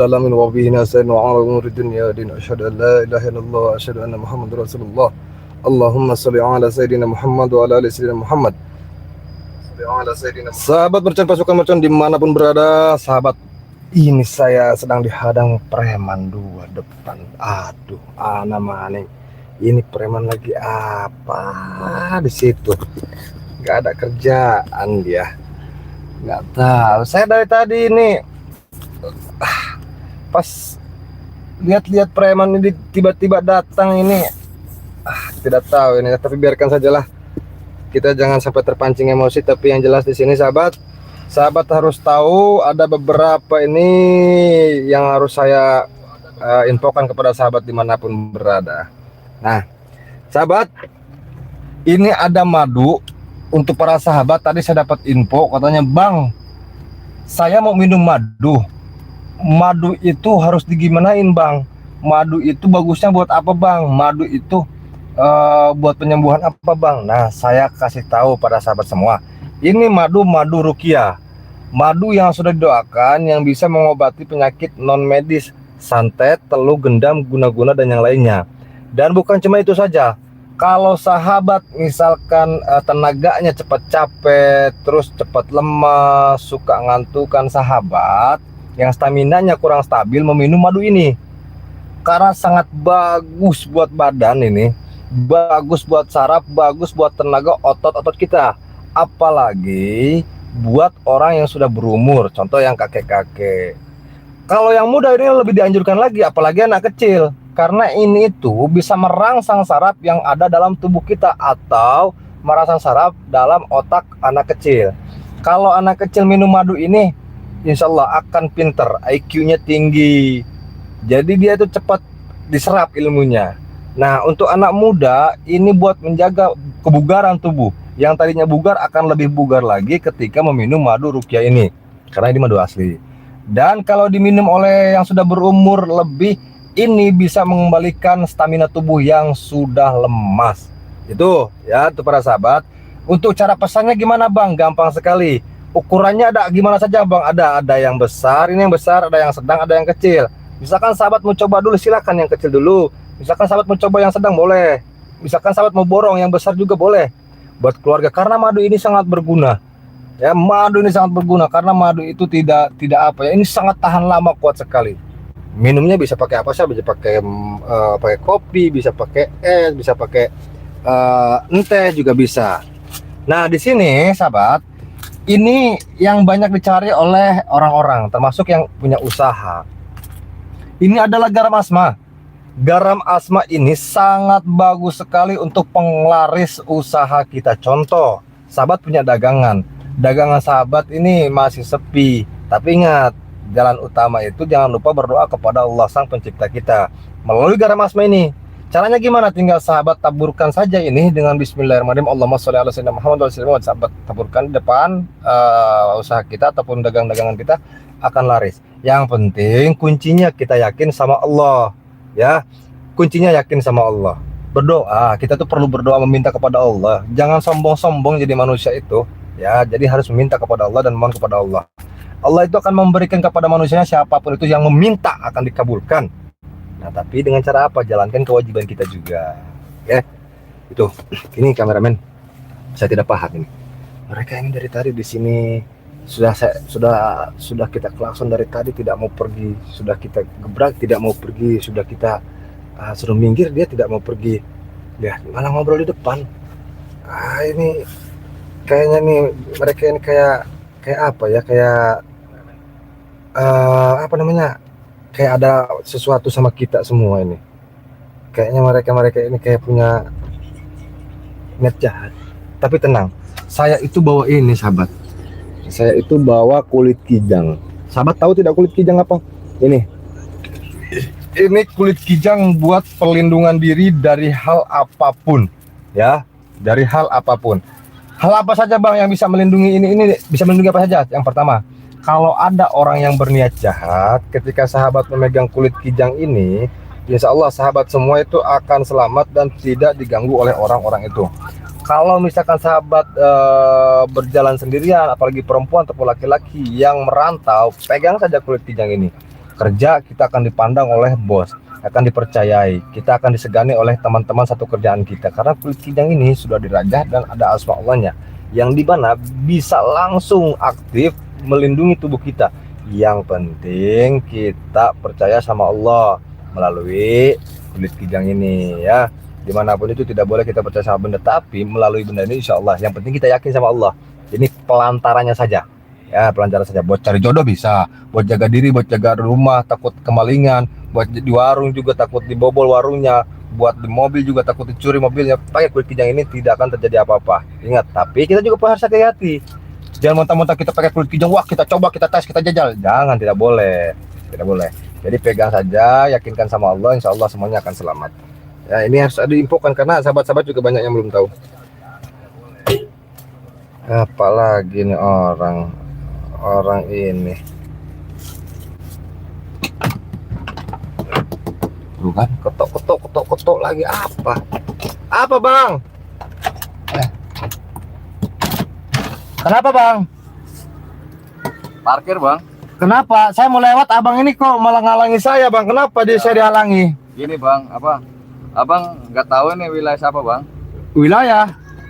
Alamin wa bihi nasta'in wa ala umuri dunya wa din asyhadu an la ilaha illallah wa asyhadu anna muhammadar rasulullah. Allahumma shalli ala sayyidina Muhammad wa ala ali sayyidina Muhammad. Sahabat merchant pasukan merchant dimanapun berada, sahabat, ini saya sedang dihadang preman dua depan. Aduh, ana maning. Ini preman lagi apa di situ? Gak ada kerjaan dia. Nggak tahu. Saya dari tadi ini pas lihat-lihat preman ini tiba-tiba datang ini, tidak tahu ini, tapi biarkan sajalah, kita jangan sampai terpancing emosi. Tapi yang jelas di sini sahabat harus tahu ada beberapa ini yang harus saya infokan kepada sahabat dimanapun berada. Nah sahabat, ini ada madu untuk para sahabat. Tadi saya dapat info katanya, bang, saya mau minum madu. Madu itu harus digimanain bang? Madu itu bagusnya buat apa bang? Madu itu buat penyembuhan apa bang? Nah saya kasih tahu pada sahabat semua, ini madu ruqyah, madu yang sudah didoakan, yang bisa mengobati penyakit non medis, santet, teluh, gendam, guna-guna dan yang lainnya. Dan bukan cuma itu saja, kalau sahabat misalkan tenaganya cepat capek, terus cepat lemas, suka ngantukan sahabat, yang staminanya kurang stabil, meminum madu ini karena sangat bagus buat badan ini, bagus buat saraf, bagus buat tenaga otot-otot kita, apalagi buat orang yang sudah berumur, contoh yang kakek-kakek. Kalau yang muda ini lebih dianjurkan lagi, apalagi anak kecil, karena ini itu bisa merangsang saraf yang ada dalam tubuh kita atau merangsang saraf dalam otak anak kecil. Kalau anak kecil minum madu ini, insya Allah akan pinter, IQ-nya tinggi, jadi dia itu cepat diserap ilmunya. Nah untuk anak muda ini buat menjaga kebugaran tubuh, yang tadinya bugar akan lebih bugar lagi ketika meminum madu ruqyah ini, karena ini madu asli. Dan kalau diminum oleh yang sudah berumur lebih, ini bisa mengembalikan stamina tubuh yang sudah lemas. Itu ya, itu para sahabat. Untuk cara pesannya gimana bang? Gampang sekali. Ukurannya ada gimana saja bang? Ada yang besar, ini yang besar, ada yang sedang, ada yang kecil. Misalkan sahabat mau coba dulu, silakan yang kecil dulu. Misalkan sahabat mau coba yang sedang, boleh. Misalkan sahabat mau borong yang besar juga boleh. Buat keluarga, karena madu ini sangat berguna. Ya, madu ini sangat berguna karena madu itu tidak apa ya, ini sangat tahan lama, kuat sekali. Minumnya bisa pakai apa sih? Bisa pakai pakai kopi, bisa pakai es, bisa pakai teh juga bisa. Nah di sini sahabat, ini yang banyak dicari oleh orang-orang, termasuk yang punya usaha. Ini adalah garam asma. Garam asma ini sangat bagus sekali untuk penglaris usaha kita. Contoh, sahabat punya dagangan sahabat ini masih sepi, tapi ingat, jalan utama itu jangan lupa berdoa kepada Allah sang pencipta kita melalui garam asma ini. Caranya gimana? Tinggal sahabat taburkan saja ini dengan bismillahirrahmanirrahim. Allahumma sholli ala sayyidina Muhammad wa sallam. Sahabat taburkan di depan usaha kita ataupun dagangan kita, akan laris. Yang penting kuncinya kita yakin sama Allah ya. Kuncinya yakin sama Allah. Berdoa, kita tuh perlu berdoa, meminta kepada Allah. Jangan sombong-sombong jadi manusia itu ya. Jadi harus meminta kepada Allah dan mohon kepada Allah. Allah itu akan memberikan kepada manusianya, siapapun itu yang meminta akan dikabulkan. Nah, tapi dengan cara apa? Jalankan kewajiban kita juga. Ya. Itu. Ini kameramen. Saya tidak paham ini. Mereka ini dari tadi di sini sudah kita klakson dari tadi, tidak mau pergi. Sudah kita gebrak tidak mau pergi. Sudah kita suruh minggir, dia tidak mau pergi. Lihat, malah ngobrol di depan. Ini kayaknya nih mereka ini kayak apa ya? Kayak apa namanya? Kayak ada sesuatu sama kita semua ini. Kayaknya mereka ini kayak punya niat jahat. Tapi tenang, saya itu bawa ini sahabat. Saya itu bawa kulit kijang. Sahabat tahu tidak kulit kijang apa? Ini kulit kijang buat perlindungan diri dari hal apapun ya, dari hal apapun. Hal apa saja bang yang bisa melindungi ini bisa melindungi apa saja? Yang pertama, kalau ada orang yang berniat jahat, ketika sahabat memegang kulit kijang ini, insya Allah sahabat semua itu akan selamat dan tidak diganggu oleh orang-orang itu. Kalau misalkan sahabat berjalan sendirian, apalagi perempuan ataupun laki-laki yang merantau, pegang saja kulit kijang ini. kerja, kita akan dipandang oleh bos, akan dipercayai, kita akan disegani oleh teman-teman satu kerjaan kita, karena kulit kijang ini sudah dirajah dan ada asma Allahnya yang dimana bisa langsung aktif melindungi tubuh kita. Yang penting kita percaya sama Allah melalui kulit kijang ini ya. Dimanapun itu tidak boleh kita percaya sama benda, tapi melalui benda ini insya Allah yang penting kita yakin sama Allah. Ini pelantarannya saja ya, pelantaran saja. Buat cari jodoh bisa, buat jaga diri, buat jaga rumah takut kemalingan, buat di warung juga takut dibobol warungnya, buat di mobil juga takut dicuri mobilnya. Pakai kulit kijang ini tidak akan terjadi apa-apa. Ingat, tapi kita juga harus hati-hati. Jangan mentah-mentah kita pakai kulit kijang, wah kita coba, kita tes, kita jajal. Jangan, tidak boleh, tidak boleh. Jadi pegang saja, yakinkan sama Allah, insya Allah semuanya akan selamat. Ya, ini harus diinfokan karena sahabat-sahabat juga banyak yang belum tahu. Apalagi nih orang ini. Tuh kan, ketok lagi apa? Apa bang? Kenapa bang? Parkir bang. Kenapa? Saya mau lewat, abang ini kok malah ngalangi saya bang. Kenapa saya dihalangi? Gini bang, abang nggak tahu ini wilayah siapa bang? Wilayah?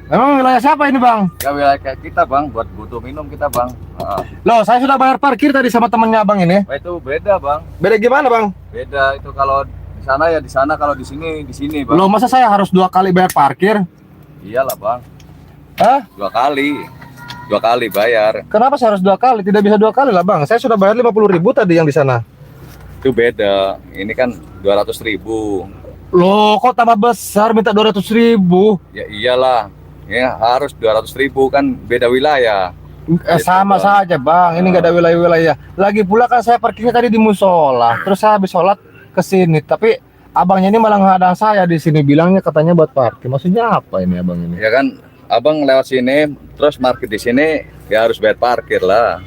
Memang wilayah siapa ini bang? Ya wilayah kayak kita bang, buat butuh minum kita bang. Loh, saya sudah bayar parkir tadi sama temennya abang ini. Nah, itu beda bang. Beda gimana bang? Beda itu kalau di sana ya di sana, kalau di sini bang. Loh, masa saya harus 2 kali bayar parkir? Iyalah bang. Hah? 2 kali bayar. Kenapa saya harus 2 kali? Tidak bisa 2 kali lah bang. Saya sudah bayar 50.000 tadi yang di sana. Itu beda. Ini kan 200.000. Loh, kok tambah besar minta 200.000? Ya iyalah. Ya harus 200.000 kan beda wilayah. Sama bang. saja bang. Ini nggak ada wilayah-wilayah. Lagi pula kan saya parkirnya tadi di musola. Terus saya habis sholat ke sini. Tapi abangnya ini malah ngadang saya di sini. Bilangnya katanya buat parkir. Maksudnya apa ini abang ini? Ya kan, abang lewat sini terus parkir di sini ya harus bayar parkir lah.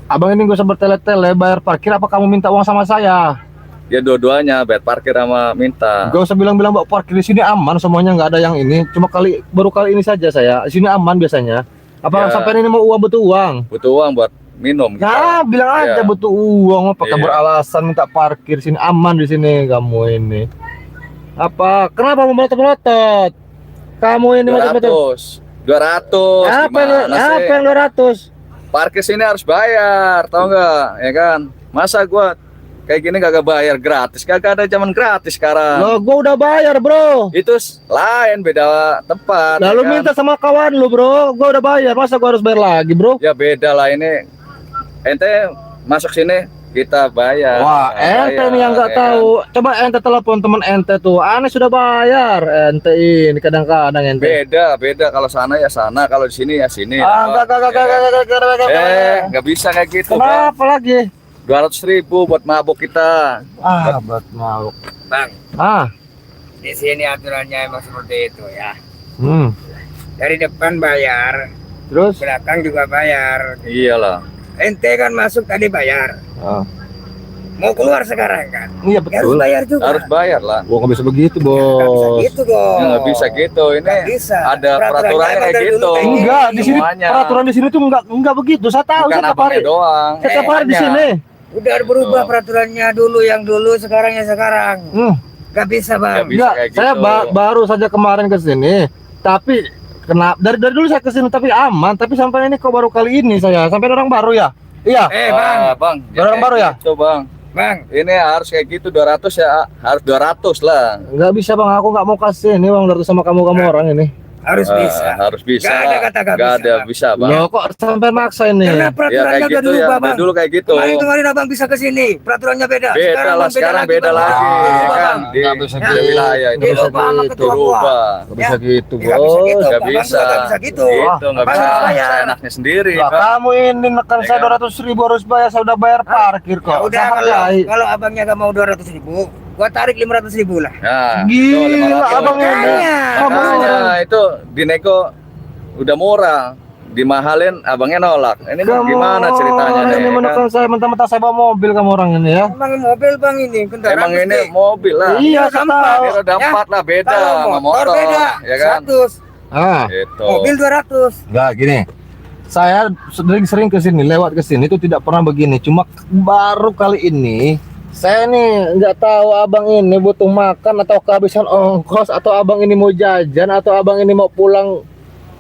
Abang ini gak usah bertele-tele bayar parkir. Apa kamu minta uang sama saya? Ya dua-duanya, bayar parkir sama minta. Gak usah bilang-bilang bawa parkir di sini aman, semuanya nggak ada yang ini. Cuma baru kali ini saja saya. Di sini aman biasanya. Apa Ya. sampai ini mau uang, butuh uang? Butuh uang buat minum. Ya, bilang aja Ya. butuh uang. Apa Iya. beralasan minta parkir sini aman di sini kamu ini? Apa? Kenapa mau melotot-melotot? Kamu ini melotot-melotot. 200. Apa Gimana sih? yang 200? Parkir sini harus bayar, tau nggak? Ya kan? Masa gua kayak gini kagak bayar gratis? Kagak ada zaman gratis sekarang. Loh, gua udah bayar, bro. Itu lain, beda tempat. Lalu ya kan? minta sama kawan lu, bro. Gua udah bayar, masa gua harus bayar lagi, bro? Ya beda lah ini. Ente masuk sini kita bayar. Wah, ente Bayar, nih yang nggak ya tahu. Coba ente telepon teman ente tuh. Aneh sudah bayar. Ente ini kadang-kadang ente. Beda kalau sana ya sana, kalau di sini ya sini. Enggak, Nggak bisa kayak gitu. Kenapa lagi? 200.000 buat mabuk kita. Buat mau. Bang, Ah, di sini aturannya emang seperti itu ya. hmm. Dari depan bayar, Terus? belakang juga bayar. Iyalah. Ente kan masuk tadi bayar, Ah. mau keluar sekarang kan? Iya Ya harus betul. bayar juga. Harus bayar lah. Gua nggak bisa begitu, Nggak bisa bos. gitu dong. Ya, nggak bisa gitu. Ini Nggak bisa. ada Peraturannya peraturannya emang kayak dari dulu gitu. kayak gini. Enggak, di sini Semuanya. peraturan di sini tuh enggak begitu. Saya tahu Bukan setiap hari. abangnya doang. Setiap hari di Semuanya. sini. Udah berubah Tuh. peraturannya dulu yang dulu, sekarang yang sekarang. Nggak bisa bang. Nggak bisa. Enggak, kayak saya gitu. baru saja kemarin ke sini. Tapi dari dulu saya ke sini tapi aman, tapi sampai ini kok baru kali ini saya. Sampai orang baru ya? Iya. Bang, Bang, Orang kayak baru ya? Gitu, bang. bang, Ini harus kayak gitu 200 ya, harus 200 lah. Nggak bisa bang, aku nggak mau kasih ini bang dari sama kamu orang ini. harus bisa. Harus bisa. Nggak ada lah. kata nggak Nggak bisa, ada Bang. bisa, bang. Loh kok sampai maksa ini? Karena Ya peraturannya kayak udah gitu ya. dirubah Dari bang. dulu kayak gitu. Kemarin abang bisa ke sini, peraturannya beda. Beda lah, sekarang beda Bang. lagi. Ah, Ya Bang. kan? Di Nggak bisa di gitu. wilayah itu Nggak bisa Dirubah sama gitu. ketua gua. berubah. Nggak bisa gitu, Nggak bisa bos. gitu. Nggak Abang bisa. juga nggak bisa gitu. Gitu, nggak Abang bisa. harus bayar. Enaknya sendiri. Lah Bang. kamu ini nekan Ya saya kan? 200.000 harus bayar, saya udah bayar parkir Ya kok. udah Saya kalau, hargai. kalau abangnya gak mau 200.000, gua tarik 500.000 lah. Nah, Gila, itu 500. abang ini. Makanya. Abang ini. Makanya itu dinego udah murah, dimahalin abangnya nolak. Ini Kamu gimana ceritanya nih? ini ya menekan kan? saya mentah-mentah saya bawa mobil kamu orang ini ya. Emang mobil bang ini kendaraan Emang ini mesti. mobil lah. Iya, roda saya empat. tahu. Ini roda Ya. 4 lah, beda Kalau sama motor motor, beda, ya kan? 100, Ah, Gitu. mobil 200. enggak gini. Saya sering ke sini, lewat ke sini itu tidak pernah begini. Cuma baru kali ini saya nih nggak tahu abang ini butuh makan atau kehabisan ongkos, atau abang ini mau jajan, atau abang ini mau pulang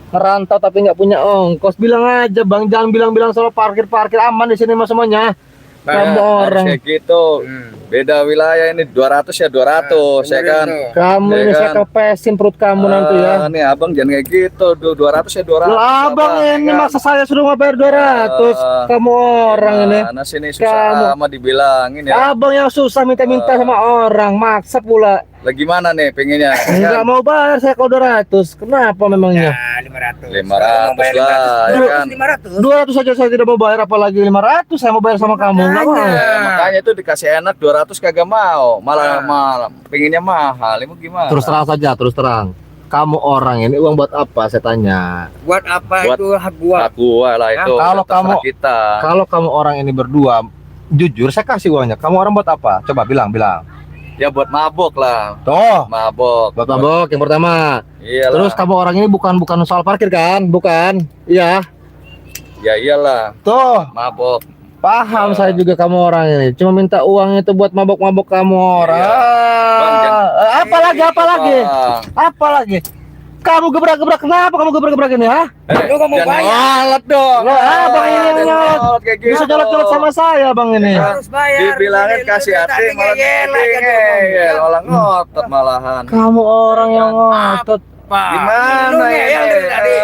merantau tapi nggak punya ongkos. Bilang aja bang, jangan bilang-bilang soal parkir aman di sini mas semuanya. Kamu Harus orang, kayak gitu. Beda wilayah ini 200 ya 200 ya kan. kamu Ya ini saya kan? kepesin perut kamu nanti ya. Nih abang jangan kayak gitu. 200 ya 200. Lah abang ini ya kan? masa saya suruh bayar 200. Kamu orang ini. Nah sini susah sama dibilangin ya. Abang yang susah minta-minta sama orang, maksa pula. Lah gimana nih pengennya? Ya Enggak kan? mau bayar saya kalau 200. Kenapa memangnya? Nah, 500. 500 lah ya kan. 500. 200 saja saya tidak mau bayar, apalagi 500 saya mau bayar sama kamu. Enggak mau. Makanya itu dikasih enak 200 kagak mau. Malah pengennya mahal. Itu gimana? Terus terang saja, terus terang. Kamu orang ini uang buat apa saya tanya? Buat apa Buat- itu hak gua? Aku lah itu. Kalau terserah kamu- kita. Kalau kamu orang ini berdua, jujur saya kasih uangnya. Kamu orang buat apa? Coba bilang. Ya buat mabok lah. Tuh, Mabok. buat mabok yang pertama. Iyalah. Terus kamu orang ini bukan soal parkir kan? Bukan? Iya. Ya iyalah. Tuh, Mabok. paham saya juga kamu orang ini. Cuma minta uang itu buat mabok-mabok kamu orang. Bang, Apa lagi? Bang. Apa lagi? Kamu gebrak-gebrak, kenapa kamu gebrak-gebrak ini, ha? Lu nggak mau jangan bayar. nyolot dong. Loh, bang ini yang Jangan nyolot. nyolot kayak gitu. Bisa nyolot-nyolot sama saya, bang ini. Ya. Harus bayar. Dibilangin Lu kasih tadi hati malah ngeyel aja ngeyel, ngomong. malah ngotot malahan. Kamu orang yang ngotot. Pak, lu Gimana ngeyel ini? dari tadi.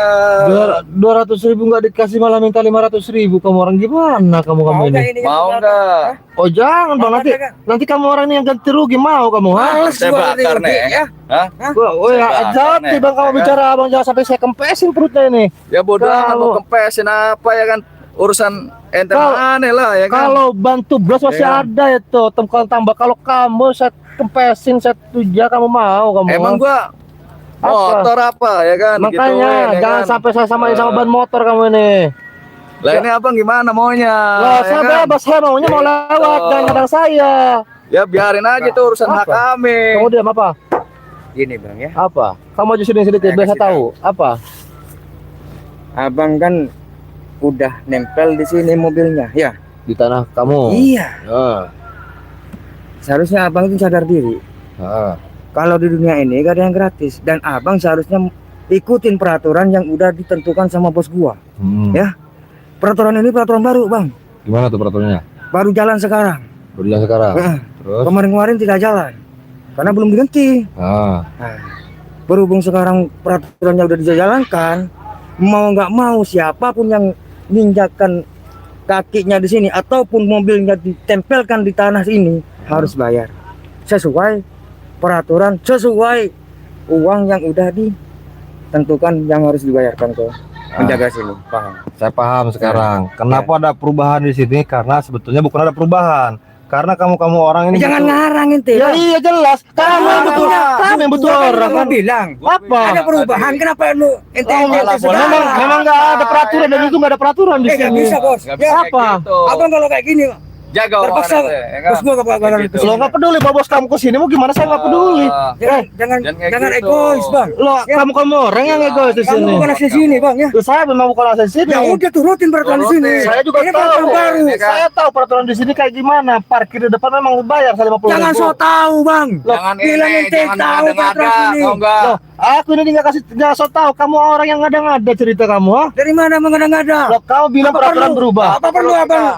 200.000 nggak dikasih malah minta 500.000. Kamu orang gimana kamu Mau ini? nggak ini yang Mau belakang? enggak? Oh jangan bang, Mau nanti nggak? nanti kamu orang ini yang ganti rugi, mau kamu, ha? Males Saya gua bakar rugi, nih. ya. Hah? Oh ya, Saya bakar hati nih, bang kamu ya kan? bicara abang, jangan sampai saya kempesin perutnya ini. Ya bodoh amat Kalau- mau kempesin apa ya kan? Urusan ente Kalau- aneh lah ya kan. Kalau bantu bros masih Ya. ada itu tambah. Kalau kamu saya kempesin, saya tuja, kamu mau kamu? Emang gua motor apa ya kan? Makanya Digituin, ya jangan kan? sampai saya samain sama ban motor kamu ini. Lah ini abang gimana maunya? Loh, ya saya kan? bebas, saya maunya mau Gitu. lewat, jangan kadang saya. Ya biarin aja tuh urusan hak Apa? kami. Kamu diam apa? Gini bang ya. Apa? Kamu aja sini sedikit, Saya biar saya kasih tahu. Apa? Abang kan udah nempel di sini mobilnya, ya. Di tanah kamu. Iya. Ah, Seharusnya abang itu sadar diri. ah. Kalau di dunia ini gak ada yang gratis, dan abang seharusnya ikutin peraturan yang udah ditentukan sama bos gua. Hmm. Ya. Peraturan ini peraturan baru bang, Gimana tuh peraturannya? baru jalan sekarang. Baru jalan sekarang. Nah, Terus? kemarin-kemarin tidak jalan karena belum diganti. Ah. Nah, berhubung sekarang peraturannya udah dijalankan, mau nggak mau siapapun yang menginjakkan kakinya di sini ataupun mobilnya ditempelkan di tanah ini harus bayar sesuai peraturan, sesuai uang yang udah ditentukan yang harus dibayarkan ke penjaga sini. Paham? Saya paham sekarang. Kenapa ada perubahan di sini? Karena sebetulnya bukan ada perubahan. Karena kamu orang ini Jangan butuh- ngarang ente. Ya Bang. iya jelas. Kamu yang butuh, Makanya, kamu yang butuh gua kan orang cuma kan. bilang Apa? ada perubahan, kenapa lu ente Oh, ente malah segala? memang nggak ada peraturan dan itu nggak ada peraturan di nggak sini. bisa bos. Nggak Ya, bisa kayak apa? gitu. abang kalau kayak gini Jaga terpaksa omongan ente, ya kan? bos gua gak bakalan Gitu. Lo nggak peduli bawa bos kamu ke sini, mau gimana saya nggak peduli. Jangan jangan jangan kayak jangan gitu. egois bang. Lo kamu orang yang egois di Kamu sini. bukan asli sini bang ya. Loh, saya memang bukan asal sini. Ya udah turutin peraturan di sini. Saya juga Ini tahu. peraturan baru. Ini kan. Saya tahu peraturan di sini kayak gimana. Parkir di depan memang bayar 50.000. Jangan so tahu bang. Jangan bilang ini, ente jangan tahu ngada-ngada, peraturan sini. tau enggak? Loh, aku ini nggak so tahu. Kamu orang yang ngada-ngada cerita kamu, ha? Dari mana mengada-ngada? Loh, kamu bilang Apa peraturan perlu? berubah. Apa perlu abang?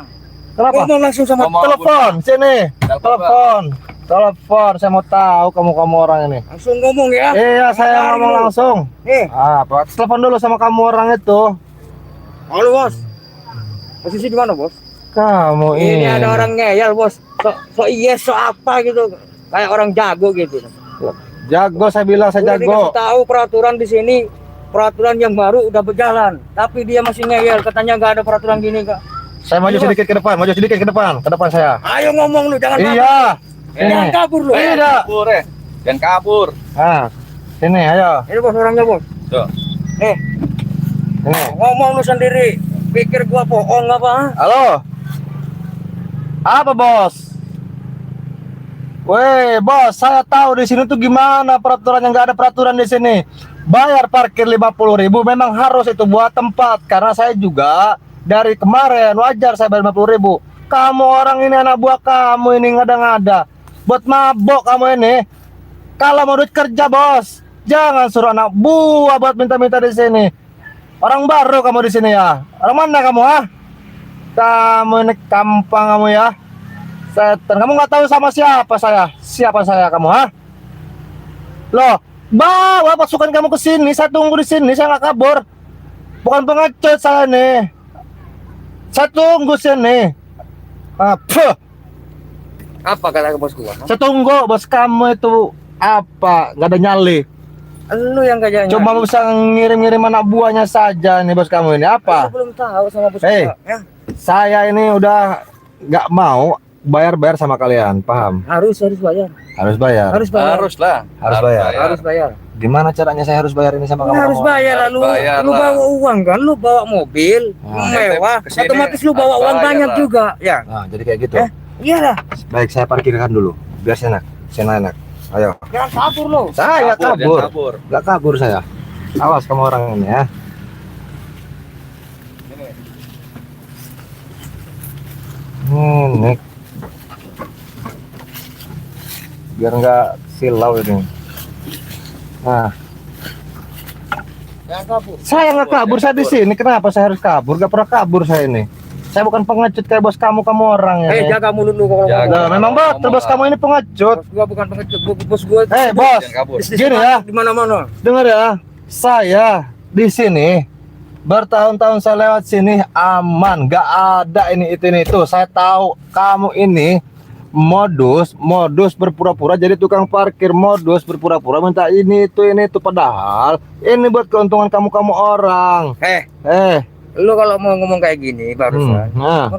Kenapa? Ngomong langsung sama Ngomong. Telepon sini. Telepon. Telepon. Saya mau tahu kamu orang ini. langsung ngomong ya. Iya, saya ngomong langsung. Nih, Telepon dulu sama kamu orang itu. halo bos. Posisi di mana bos? Kamu Ini ada orang ngeyel bos. So yes so apa gitu. Kayak orang jago gitu. jago. Saya bilang saya Udah jago. dikasih tahu peraturan di sini, peraturan yang baru udah berjalan, tapi dia masih ngeyel, katanya nggak ada peraturan gini kak. Saya maju sedikit ke depan. Maju sedikit ke depan. Ke depan saya. Ayo ngomong lu, jangan Iya. jangan Ini. kabur lu. Iya. Kabur ya. Jangan kabur. Ah. Sini, ayo. Ini bos orangnya bos. Tuh. Ini. Ngomong lu sendiri, pikir gua bohong apa? Halo. Apa bos? Weh bos, saya tahu di sini tuh gimana peraturan, yang nggak ada peraturan di sini. bayar parkir 50.000 memang harus itu buat tempat, karena saya juga dari kemarin wajar saya bayar 50.000. Kamu orang ini anak buah kamu ini ngada-ngada buat mabok kamu ini. Kalau mau duit kerja bos, jangan suruh anak buah buat minta-minta di sini. Orang baru kamu di sini ya. Orang mana kamu ah? Kamu ini kampang kamu ya. Setan, kamu nggak tahu sama siapa saya? Siapa saya kamu ah? Loh, bawa pasukan kamu ke sini, saya tunggu di sini, saya nggak kabur. Bukan pengecut saya nih. Saya tunggu sini. Apa? Apa kata bos gua? Saya tunggu bos kamu itu apa? Nggak ada nyali. Lu yang gak Cuma bisa ngirim-ngirim anak buahnya saja nih bos kamu ini apa? Lu belum tahu sama bos Hei. gua, ya. Saya ini udah nggak mau bayar sama kalian, paham? Harus bayar. Harus bayar. Harus bayar. Harus lah. Harus bayar. Harus bayar. Gimana caranya saya harus bayar ini sama kamu? Harus bayar lah lu. bayar Lu lah. bawa uang kan, lu bawa mobil Nah, mewah, kesini otomatis lu bawa harus uang bayar banyak lah. juga, ya. Nah, jadi kayak gitu. Iyalah. Baik, saya parkirkan dulu. Biar saya enak. Ayo. Jangan kabur lu. Saya nggak Jangan kabur. kabur. Nggak kabur saya. Awas kamu orang ini ya. Ini. Biar nggak silau ini. Nah, Jangan kabur. saya nggak kabur, saya di sini. Kenapa saya harus kabur? Gak pernah kabur saya ini. Saya bukan pengecut kayak bos kamu orang ya. Jaga mulut lu kalau Jaga. ngomong. Nah, memang betul bos kamu ini pengecut. Bos gua bukan pengecut, bos gua. Bos, Jangan kabur. bisnis gini ya. di mana-mana. dengar ya. Saya di sini bertahun-tahun saya lewat sini aman, gak ada ini itu. Saya tahu kamu ini modus berpura-pura jadi tukang parkir, modus berpura-pura minta ini itu padahal ini buat keuntungan kamu orang. Lu kalau mau ngomong kayak gini barusan, Nah,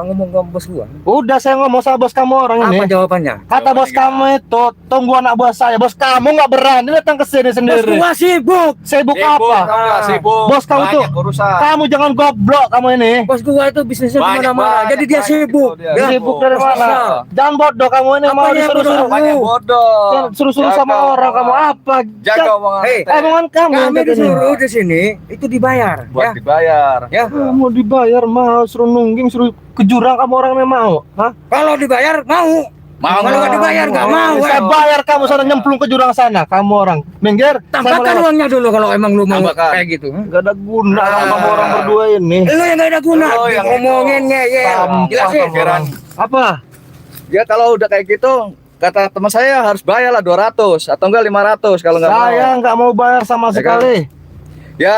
ngomong ke bos gua. udah saya ngomong sama bos kamu orang ini. Apa jawabannya? Kata bos kamu itu tunggu anak buah saya. Bos kamu nggak berani datang ke sini Bos sendiri. gua sibuk. Sibuk apa? Sibuk. Bos kamu tuh, Banyak urusan. kamu jangan goblok kamu ini. Bos gua itu bisnisnya di Banyak, mana-mana. banyak, Jadi dia banyak sibuk. itu dia. Ya. Sibuk dari mana? Susah. Jangan bodoh kamu ini Apa mau yang disuruh-suruh. bodoh? Banyak bodoh. Suruh-suruh Jaga sama orang omongan. kamu apa? Jaga omongan. Hei, ente. Omongan kamu Kami yang ini. disuruh di sini itu dibayar, Buat ya. dibayar. Ya. Kamu dibayar mau suruh nungging suruh ke jurang kamu orang yang mau? Hah? Kalau dibayar mau. Mau Kalau nggak dibayar nggak mau. Saya bayar kamu sana nyemplung ke jurang sana. Kamu orang minggir. Tambahkan uangnya dulu kalau emang lu mau Tambahkan. kayak gitu. Gak ada guna kamu orang berdua ini. Lu yang nggak ada guna. Lu yang Ngomongin ngeyel. Sampah Jelasin. kamu orang. Apa? Ya kalau udah kayak gitu, kata teman saya harus bayar lah 200 atau enggak 500 kalau nggak mau. Saya nggak mau bayar sama Ya kan? sekali. Ya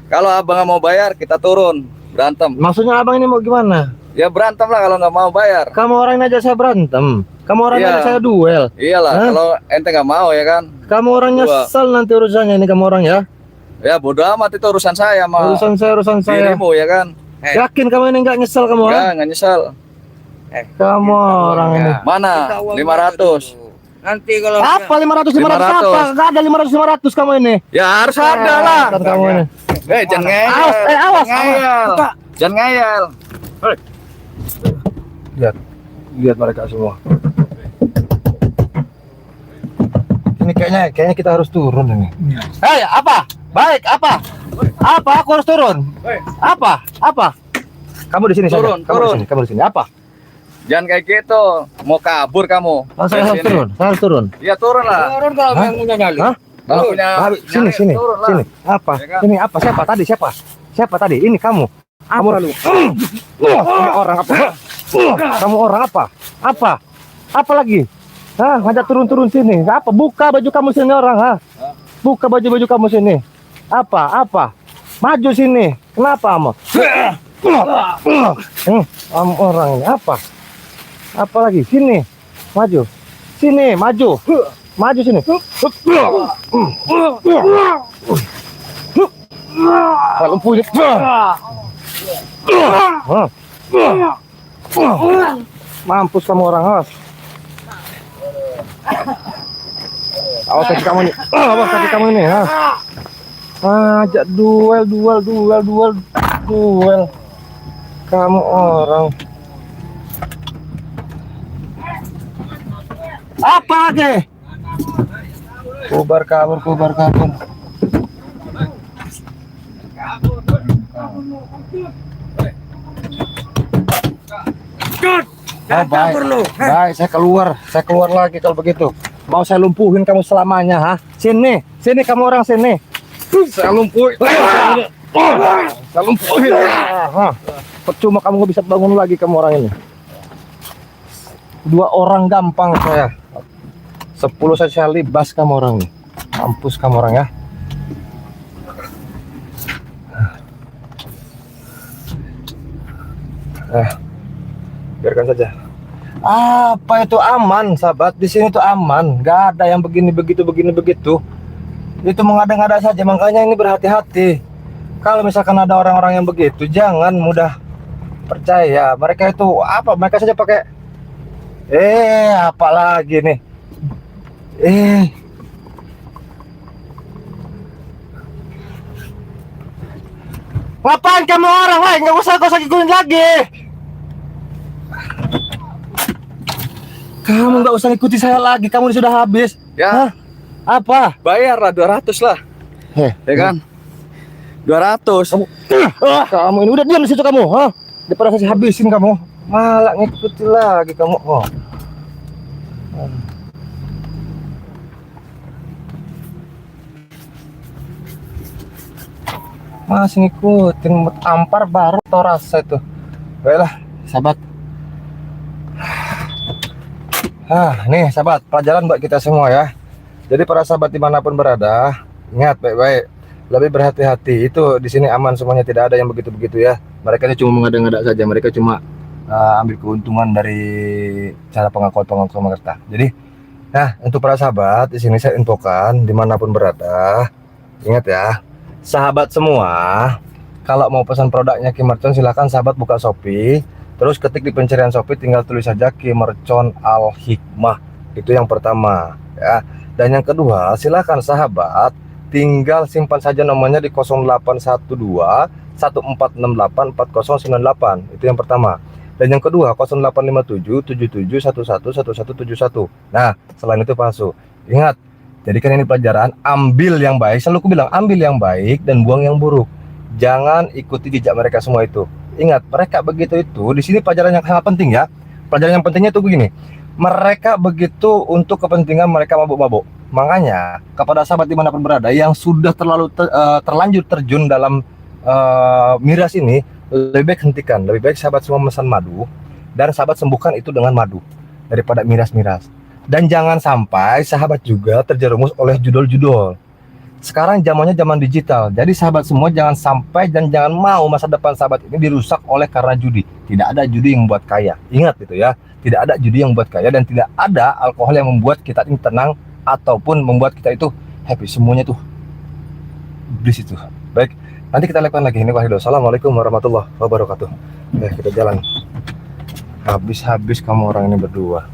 kalau abang nggak mau bayar, kita turun berantem. Maksudnya abang ini mau gimana? Ya berantem lah kalau nggak mau bayar. Kamu orang ini aja saya berantem. Kamu orang Iya. aja saya duel. Iyalah, Hah? kalau ente nggak mau ya kan. Kamu orang Dua. nyesel nanti urusannya ini kamu orang ya. Ya bodo amat itu urusan saya sama Urusan saya. dirimu ya kan. Yakin kamu ini nggak nyesel kamu? Enggak, ah? nggak nyesel. Kamu orang ini. Mana? Minta uangnya 500. dulu. Nanti kalau Apa 500 apa? Nggak ada 500 kamu ini. Ya harus ada lah. Kan kamu ini. Jangan ngeyel. Awas, Jangan ngeyel. Buka. Jangan ngeyel. Lihat mereka semua. Ini kayaknya kita harus turun ini. Hei, apa? Baik, apa? Apa? Aku harus turun. Apa? Kamu di sini saja. Turun, turun. Kamu di sini. Apa? Jangan kayak gitu. Mau kabur kamu. Saya harus Sini. turun. Saya harus turun. Ya turun lah. Turun kalau Hah? yang punya nyali. Hah? Kalau punya Sini, nyali, sini, turun lah. sini. Apa? Ya kan? Ini apa? Siapa tadi? Siapa tadi? Ini kamu. Kamu Apa lu? Kamu orang apa? Kamu orang apa? Apa lagi? Hah, ngajak turun sini. Apa? Buka baju kamu sini orang, ha? Buka baju kamu sini. Apa? Maju sini. Kenapa kamu? Kamu orang ini apa? Apa lagi? Sini. Maju. Sini, maju. Maju sini. Kalau punya. Mampus kamu orang, awas. Awas kaki kamu nih. Awas kaki kamu ini, ha. Ajak duel. Kamu orang. Apa lagi? Kubar kabur. Jangan kabur lu. Baik, saya keluar lagi kalau begitu. Mau saya lumpuhin kamu selamanya, ha? Sini kamu orang sini. Saya lumpuhin. Saya lumpuhin. Percuma kamu nggak bisa bangun lagi kamu orang ini. 2 orang gampang saya. 10 saya libas kamu orang ini. Mampus kamu orang ya. Biarkan saja. Apa itu aman, sahabat? Di sini tuh aman, nggak ada yang begini begitu. Itu mengada-ngada saja, makanya ini berhati-hati. Kalau misalkan ada orang-orang yang begitu, jangan mudah percaya. Mereka itu apa? Mereka saja pakai apalagi nih? Ngapain kamu orang lain? Nggak usah kau gituin lagi. Kamu nggak usah ikuti saya lagi. Kamu sudah habis. Ya. Hah? Apa? Bayar lah 200 lah. Ya kan? 200. Kamu ini udah diam di situ kamu, ha? Daripada saya habisin kamu, malah ngikuti lagi kamu. Masih ngikutin ampar baru tau rasa itu. Baiklah, sahabat. Nih sahabat, pelajaran buat kita semua ya. Jadi para sahabat dimanapun berada, ingat baik-baik, lebih berhati-hati. Itu di sini aman semuanya, tidak ada yang begitu-begitu ya. Mereka ini cuma mengada-ngada saja. Mereka cuma ambil keuntungan dari cara pengakuan mereka. Jadi, untuk para sahabat di sini saya infokan dimanapun berada, ingat ya, sahabat semua, kalau mau pesan produknya Kim Mercon silahkan sahabat buka Shopee. Terus ketik di pencarian Shopee, tinggal tulis saja Kim Mercon Al Hikmah. Itu yang pertama ya. Dan yang kedua, silakan sahabat tinggal simpan saja nomornya di 0812 1468 4098. Itu yang pertama. Dan yang kedua 0857 7711 1171. Nah, selain itu palsu. Ingat, jadikan ini pelajaran, ambil yang baik, selalu aku bilang ambil yang baik dan buang yang buruk. Jangan ikuti jejak mereka semua itu. Ingat, mereka begitu itu. Di sini pelajaran yang sangat penting ya. Pelajaran yang pentingnya itu begini. Mereka begitu untuk kepentingan mereka mabuk-mabuk. Makanya kepada sahabat dimanapun berada yang sudah terlanjur terjun dalam miras ini, lebih baik hentikan. Lebih baik sahabat semua memesan madu dan sahabat sembuhkan itu dengan madu daripada miras-miras. Dan jangan sampai sahabat juga terjerumus oleh judul-judul. Sekarang zamannya zaman digital. Jadi sahabat semua jangan sampai dan jangan mau masa depan sahabat ini dirusak oleh karena judi. Tidak ada judi yang membuat kaya. Ingat itu ya. Tidak ada judi yang membuat kaya dan tidak ada alkohol yang membuat kita ini tenang ataupun membuat kita itu happy. Semuanya tuh iblis itu. Baik, nanti kita lakukan lagi. Ini Wahid. Assalamualaikum warahmatullahi wabarakatuh. Kita jalan. Habis-habis kamu orang ini berdua.